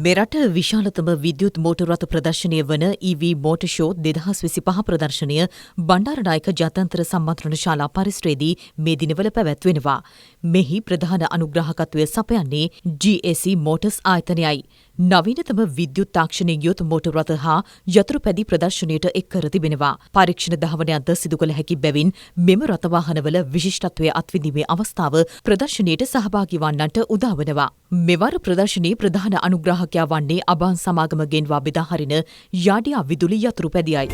මෙරට විශාලතම විද්‍යුත් මෝටර් රථ ප්‍රදර්ශනය වන EV මෝටර් ෂෝ 2025 ප්‍රදර්ශනය බණ්ඩාරනායක ජාත්‍යන්තර සම්මන්ත්‍රණ ශාලා පරිසරයේදී මේ දිනවල පැවැත්වෙනවා. මෙහි ප්‍රධාන අනුග්‍රාහකත්වය සපයන්නේ GAC මෝටර්ස් ආයතනයයි. නවීනතම විද්‍යුත් තාක්ෂණයෙන් යුත් මෝටර් රථ හා යතුරුපැදි ප්‍රදර්ශනයට එක් කර තිබෙනවා. පරීක්ෂණ ධාවනයක්ද සිදු කළ හැකි බැවින් මෙම රථවාහනවල විශිෂ්ටත්වය අත්විඳීමේ අවස්ථාව ප්‍රදර්ශනයට සහභාගී වන්නන්ට උදා වනවා. මෙවර ප්‍රදර්ශනයේ ප්‍රධාන අනුග්‍රාහකයා වන්නේ අබාන් සමාගම ගෙන්වා බෙදා හරින යාඩියා විදුලි යතුරුපැදියයි.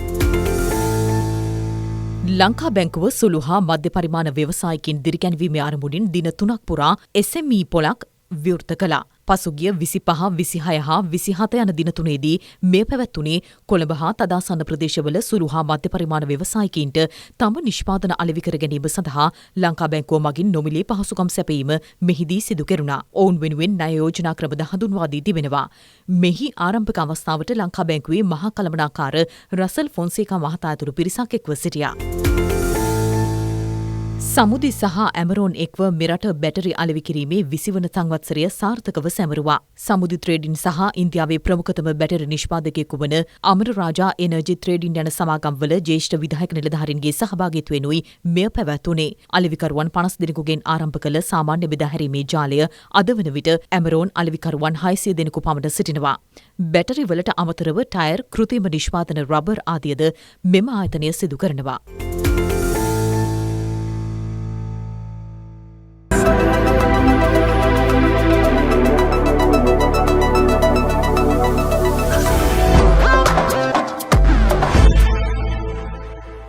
ලංකා බැංකුව සුළු හා මධ්‍ය පරිමාණ ව්‍යවසායකින් දිරිගැන්වීමේ අරමුණින් දින 3ක් පුරා SME පොලක් විවෘත කළා. පසුගිය 25, 26 හා 27 යන දින තුනේදී මෙය පැවැත්වුණේ කොළඹ හා තදාසන්න ප්‍රදේශවල සුළු හා මධ්‍ය පරිමාණ ව්‍යවසායකීන්ට තම නිෂ්පාදන අලෙවි කර ගැනීම සඳහා ලංකා බැංකුව මගින් නොමිලේ පහසුකම් සැපයීම මෙහිදී සිදු කෙරුණා. ඔවුන් වෙනුවෙන් ණය යෝජනා ක්‍රමද හඳුන්වා දී තිබෙනවා. මෙහි ආරම්භක අවස්ථාවට ලංකා බැංකුවේ මහා කළමනාකාර රසල් ෆොන්සේකා මහතා ඇතුළු පිරිසක් එක්ව සිටියා. සමුදි සහ ඇමරෝන් එක්ව මෙරට බැටරි අලෙවි කිරීමේ 20 වන සංවත්සරය සාර්ථකව සැමරුවා. සමුදි ට්‍රේඩින් සහ ඉන්දියාවේ ප්‍රමුඛතම බැටරි නිෂ්පාදකයෙකු වන අමර රාජා එනර්ජි ට්‍රේඩින් යන සමාගම්වල ජ්‍යෙෂ්ඨ විධායක නිලධාරීන්ගේ සහභාගීත්වයෙනුයි මෙය පැවැත්වුණේ. අලෙවිකරුවන් 50 දෙනෙකුගෙන් ආරම්භ කළ සාමාන්‍ය බෙදාහැරීමේ ජාලය අද වන විට ඇමරෝන් අලෙවිකරුවන් 600 දෙනෙකු පමණ සිටිනවා. බැටරි වලට අමතරව ටයර්, කෘත්‍රිම නිෂ්පාදන රබර් ආදියද මෙම ආයතනය සිදු කරනවා.